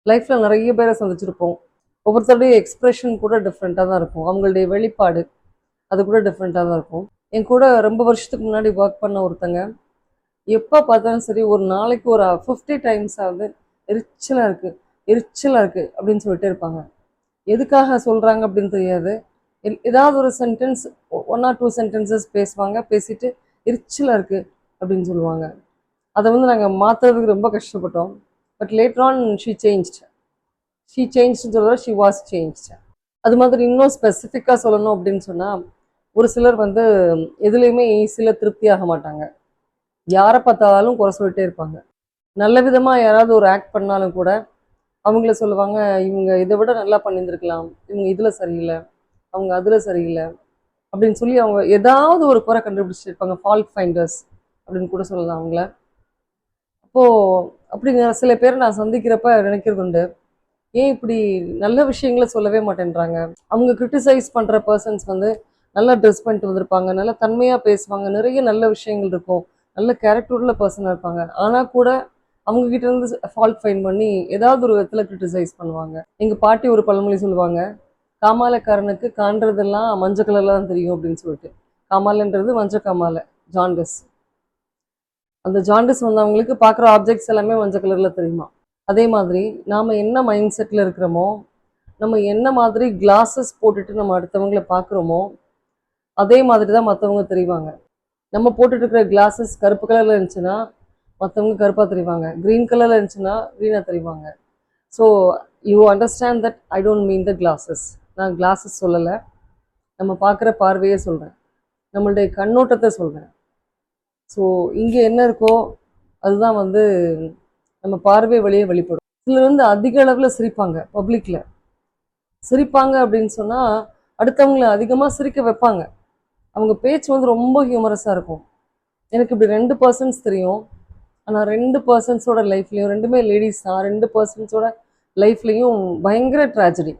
லைஃப்பில் நிறைய பேரை சந்திச்சிருப்போம். ஒவ்வொருத்தருடைய எக்ஸ்பிரஷன் கூட டிஃப்ரெண்ட்டாக தான் இருக்கும். அவங்களுடைய வெளிப்பாடு அது கூட டிஃப்ரெண்ட்டாக தான் இருக்கும். என் கூட ரொம்ப வருஷத்துக்கு முன்னாடி ஒர்க் பண்ண ஒருத்தங்க, எப்போ பார்த்தாலும் சரி ஒரு நாளைக்கு ஒரு 50 டைம்ஸ் ஆகுது எரிச்சலாக இருக்குது எரிச்சலாக இருக்குது அப்படின்னு சொல்லிட்டே இருப்பாங்க. எதுக்காக சொல்கிறாங்க அப்படின்னு தெரியாது. ஏதாவது ஒரு சென்டென்ஸ், 1 or 2 சென்டென்சஸ் பேசுவாங்க. பேசிட்டு எரிச்சலாக இருக்குது அப்படின்னு சொல்லுவாங்க. அதை நாங்கள் மாற்றுறதுக்கு ரொம்ப கஷ்டப்பட்டோம். பட் லேட்டர் ஆன் ஷீ சேஞ்ச்னு சொல்கிற ஷி வாஸ் சேஞ்ச். அது மாதிரி இன்னும் ஸ்பெசிஃபிக்காக சொல்லணும் அப்படின்னு சொன்னால், ஒரு சிலர் எதுலேயுமே ஈஸியில் திருப்தி ஆக மாட்டாங்க. யாரை பார்த்தாலும் குறை சொல்லிட்டே இருப்பாங்க. நல்ல விதமாக யாராவது ஒரு ஆக்ட் பண்ணாலும் கூட அவங்கள சொல்லுவாங்க, இவங்க இதை விட நல்லா பண்ணியிருந்துருக்கலாம், இவங்க இதில் சரியில்லை, அவங்க அதில் சரியில்லை அப்படின்னு சொல்லி அவங்க ஏதாவது ஒரு குறை கண்டுபிடிச்சிட்டு இருப்பாங்க. ஃபால்ட் ஃபைண்டர்ஸ் அப்படின்னு கூட சொல்லலாம் அவங்கள. அப்போது அப்படிங்கிற சில பேர் நான் சந்திக்கிறப்ப நினைக்கிறது உண்டு, ஏன் இப்படி நல்ல விஷயங்களை சொல்லவே மாட்டேன்றாங்க. அவங்க கிரிட்டிசைஸ் பண்ணுற பர்சன்ஸ் நல்லா ட்ரெஸ் பண்ணிட்டு வந்திருப்பாங்க, நல்லா தன்மையாக பேசுவாங்க, நிறைய நல்ல விஷயங்கள் இருக்கும், நல்ல கேரக்டருள்ள பர்சனாக இருப்பாங்க. ஆனால் கூட அவங்கக்கிட்ட இருந்து ஃபால்ட் ஃபைன் பண்ணி ஏதாவது ஒரு விதத்தில் கிரிட்டிசைஸ் பண்ணுவாங்க. எங்கள் பாட்டி ஒரு பழமொழி சொல்லுவாங்க, காமாலைக்காரனுக்கு காண்றதெல்லாம் மஞ்சள் கலரில் தான் தெரியும் அப்படின்னு சொல்லிட்டு. காமாலைன்றது மஞ்சள் காமாலை, ஜாண்டஸ். அந்த ஜாண்டஸ் அவங்களுக்கு பார்க்குற ஆப்ஜெக்ட்ஸ் எல்லாமே மஞ்சள் கலரில் தெரியுமா. அதே மாதிரி நாம் என்ன மைண்ட் செட்டில் இருக்கிறோமோ, நம்ம என்ன மாதிரி கிளாஸஸ் போட்டுட்டு நம்ம அடுத்தவங்களை பார்க்குறோமோ, அதே மாதிரி தான் மற்றவங்க தெரிவாங்க. நம்ம போட்டுட்டு இருக்கிற கிளாஸஸ் கருப்பு கலரில் இருந்துச்சுன்னா மற்றவங்க கருப்பாக தெரிவாங்க, க்ரீன் கலரில் இருந்துச்சுன்னா க்ரீனாக தெரிவாங்க. So you understand that I don't mean the classes. நான் கிளாஸஸ் சொல்லலை, நம்ம பார்க்குற பார்வையே சொல்கிறேன், நம்மளுடைய கண்ணோட்டத்தை சொல்கிறேன். ஸோ இங்கே என்ன இருக்கோ அதுதான் நம்ம பார்வை வழியே வெளிப்படும். சிலர் அதிக அளவில் சிரிப்பாங்க, பப்ளிக்கில் சிரிப்பாங்க அப்படின்னு சொன்னால் அடுத்தவங்களை அதிகமாக சிரிக்க வைப்பாங்க. அவங்க பேச்சு ரொம்ப ஹியூமரஸாக இருக்கும். எனக்கு இப்படி 2 பர்சன்ஸ் தெரியும். ஆனால் 2 பர்சன்ஸோட லைஃப்லேயும், ரெண்டுமே லேடிஸ் தான், 2 பர்சன்ஸோட லைஃப்லேயும் பயங்கர ட்ராஜடி.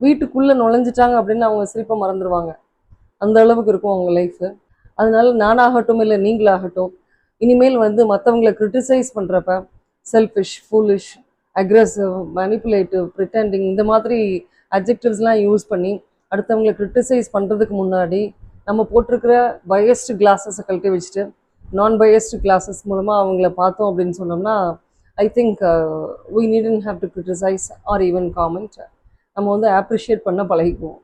வீட்டுக்குள்ளே நுழைஞ்சிட்டாங்க அப்படின்னு அவங்க சிரிப்பை மறந்துடுவாங்க. அந்த அளவுக்கு இருக்கும் அவங்க லைஃபு. அதனால நானாகட்டும் இல்லை நீங்களாகட்டும், இனிமேல் மற்றவங்களை கிரிட்டிசைஸ் பண்ணுறப்ப selfish, foolish, aggressive, manipulative, pretending இந்த மாதிரி அட்ஜெக்டிவ்ஸ்லாம் யூஸ் பண்ணி அடுத்தவங்களை கிரிட்டிசைஸ் பண்ணுறதுக்கு முன்னாடி நம்ம போட்டிருக்கிற பயஸ்டு கிளாஸஸை கழட்டி வச்சுட்டு நான் பயஸ்டு கிளாஸஸ் மூலமாக அவங்கள பார்த்தோம் அப்படின்னு சொன்னோம்னா, I think we needn't have to criticize or even comment. நம்ம அப்ரிஷியேட் பண்ண பழகிக்குவோம்.